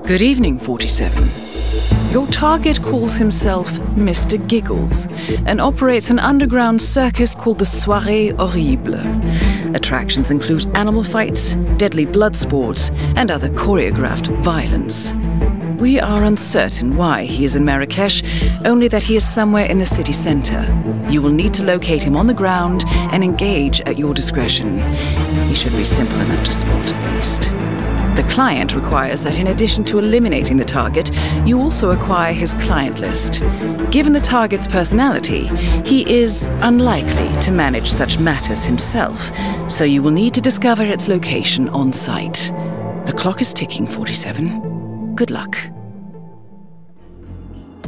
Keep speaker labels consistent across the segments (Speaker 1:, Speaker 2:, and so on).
Speaker 1: Good evening, 47. Your target calls himself Mr. Giggles and operates an underground circus called the Soirée Horrible. Attractions include animal fights, deadly blood sports, and other choreographed violence. We are uncertain why he is in Marrakesh, only that he is somewhere in the city center. You will need to locate him on the ground and engage at your discretion. He should be simple enough to spot at least. The client requires that in addition to eliminating the target, you also acquire his client list. Given the target's personality, he is unlikely to manage such matters himself, so you will need to discover its location on site. The clock is ticking, 47. Good luck.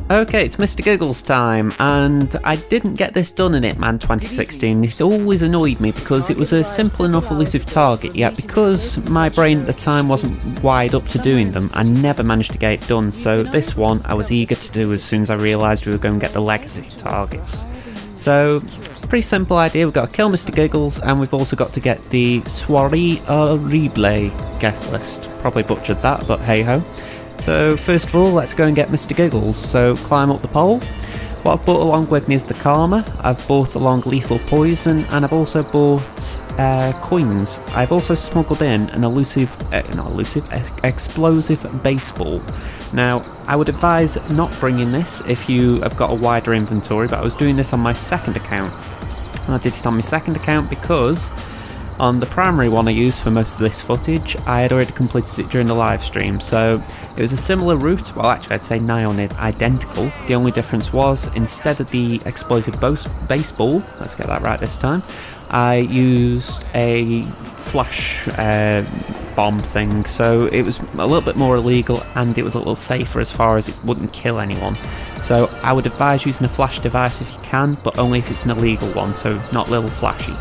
Speaker 2: Okay, it's Mr Giggles time, and I didn't get this done in Hitman 2016. It always annoyed me because it was a simple enough elusive target, yet because my brain at the time wasn't wired up to doing them, I never managed to get it done, so this one I was eager to do as soon as I realised we were going to get the legacy targets. So, pretty simple idea, we've got to kill Mr Giggles, and we've also got to get the Soirée Horrible guest list. Probably butchered that, but hey ho. So first of all, let's go and get Mr Giggles. So climb up the pole. What I've brought along with me is the Kalmer, I've brought along lethal poison, and I've also bought coins. I've also smuggled in an explosive baseball. Now, I would advise not bringing this if you have got a wider inventory, but I was doing this on my second account. And I did it on my second account because on the primary one I used for most of this footage, I had already completed it during the live stream, so it was a similar route. Well, actually I'd say nigh on it identical. The only difference was, instead of the explosive baseball, let's get that right this time, I used a flash bomb thing, so it was a little bit more illegal and it was a little safer as far as it wouldn't kill anyone. So I would advise using a flash device if you can, but only if it's an illegal one, so not little flashy.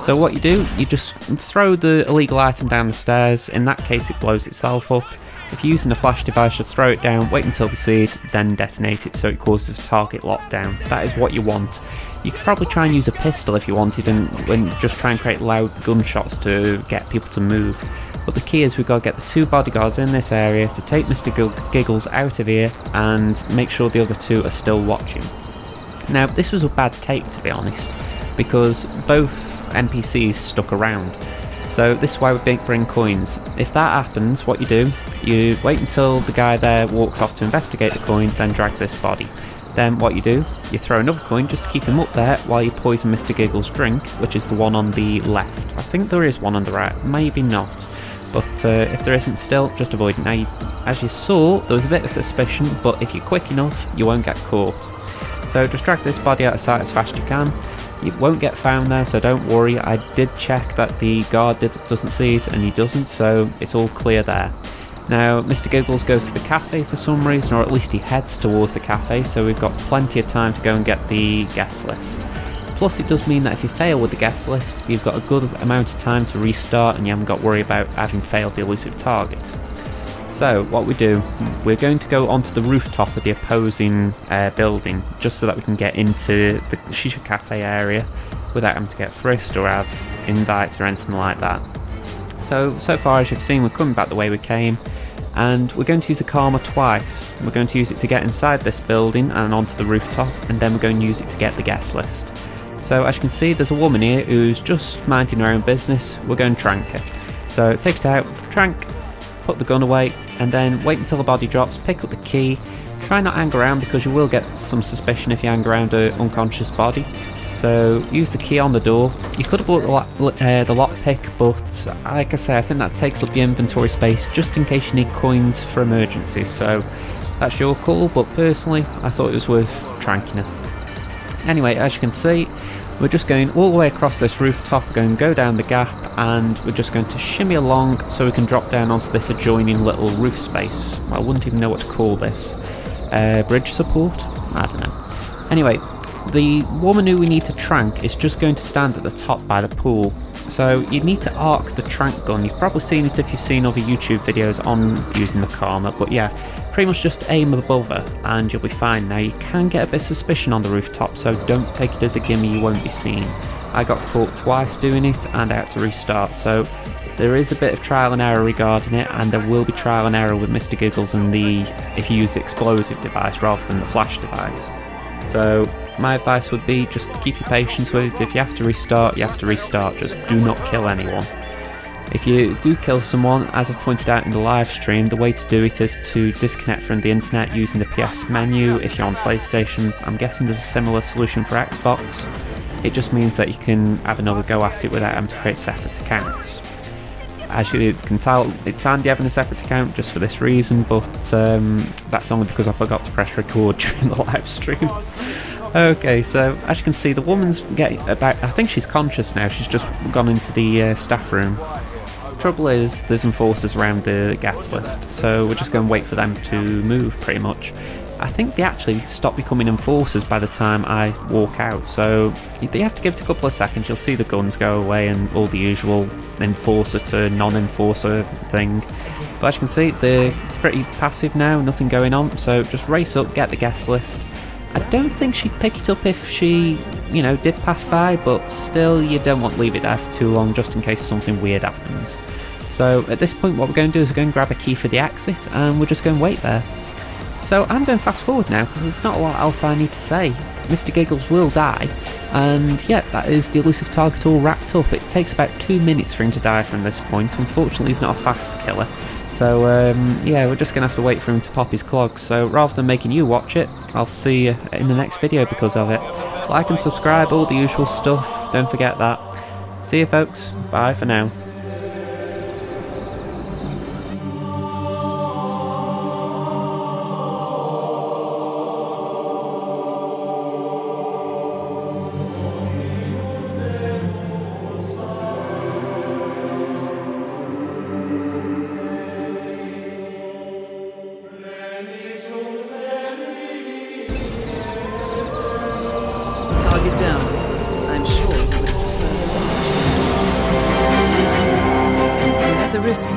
Speaker 2: So what you do, you just throw the illegal item down the stairs. In that case it blows itself up. If you're using a flash device, just throw it down, wait until the seed, then detonate it so it causes a target lockdown. That is what you want. You could probably try and use a pistol if you wanted and just try and create loud gunshots to get people to move. But the key is we've got to get the two bodyguards in this area to take Mr Giggles out of here and make sure the other two are still watching. Now this was a bad take, to be honest, because both NPCs stuck around. So this is why we bring coins. If that happens, what you do, you wait until the guy there walks off to investigate the coin, then drag this body. Then what you do, you throw another coin just to keep him up there while you poison Mr Giggles' drink, which is the one on the left. I think there is one on the right, maybe not. But if there isn't still, just avoid it. Now, as you saw, there was a bit of suspicion, but if you're quick enough, you won't get caught. So just drag this body out of sight as fast as you can. It won't get found there, so don't worry. I did check that the guard doesn't see it, and he doesn't, so it's all clear there. Now, Mr Giggles goes to the cafe for some reason, or at least he heads towards the cafe, so we've got plenty of time to go and get the guest list. Plus, it does mean that if you fail with the guest list, you've got a good amount of time to restart, and you haven't got to worry about having failed the elusive target. So, what we do, we're going to go onto the rooftop of the opposing building, just so that we can get into the Shisha Cafe area without having to get frisked or have invites or anything like that. So far as you've seen, we're coming back the way we came, and we're going to use the Kalmer twice. We're going to use it to get inside this building and onto the rooftop, and then we're going to use it to get the guest list. So as you can see, there's a woman here who's just minding her own business. We're going to trank her. So take it out, trank, put the gun away, and then wait until the body drops, pick up the key. Try not to hang around because you will get some suspicion if you hang around an unconscious body. So use the key on the door. You could have bought the lockpick, but like I say, I think that takes up the inventory space just in case you need coins for emergencies. So that's your call, but personally I thought it was worth tranking her. Anyway, as you can see, we're just going all the way across this rooftop. We're going to go down the gap, and we're just going to shimmy along so we can drop down onto this adjoining little roof space. I wouldn't even know what to call this. Bridge support? I don't know. Anyway, the woman who we need to trank is just going to stand at the top by the pool. So you need to arc the trank gun. You've probably seen it if you've seen other YouTube videos on using the Kalmer, but yeah, pretty much just aim above her and you'll be fine. Now you can get a bit of suspicion on the rooftop, so don't take it as a gimme you won't be seen. I got caught twice doing it and I had to restart, so There is a bit of trial and error regarding it, and there will be trial and error with Mr Giggles and if you use the explosive device rather than the flash device. So my advice would be just keep your patience with it. If you have to restart, you have to restart. Just do not kill anyone. If you do kill someone, as I've pointed out in the live stream, the way to do it is to disconnect from the internet using the PS menu. If you're on PlayStation, I'm guessing there's a similar solution for Xbox. It just means that you can have another go at it without having to create separate accounts. As you can tell, it's handy having a separate account just for this reason, but that's only because I forgot to press record during the live stream. Okay, so as you can see, the woman's getting about, I think she's conscious now, she's just gone into the staff room. Trouble is, there's enforcers around the gas list, so we're just going to wait for them to move, pretty much. I think they actually stop becoming enforcers by the time I walk out, so you have to give it a couple of seconds. You'll see the guns go away and all the usual enforcer to non-enforcer thing. But as you can see, they're pretty passive now, nothing going on, so just race up, get the guest list. I don't think she'd pick it up if she, you know, did pass by, but still you don't want to leave it there for too long just in case something weird happens. So at this point what we're going to do is we're going to grab a key for the exit and we're just going to wait there. So I'm going fast forward now because there's not a lot else I need to say. Mr Giggles will die, and yeah, that is the elusive target all wrapped up. It takes about 2 minutes for him to die from this point. Unfortunately he's not a fast killer, so yeah, we're just going to have to wait for him to pop his clogs. So rather than making you watch it, I'll see you in the next video because of it. Like and subscribe, all the usual stuff, don't forget that. See you folks, bye for now.
Speaker 1: Target down. I'm sure you would have preferred a large. At the risk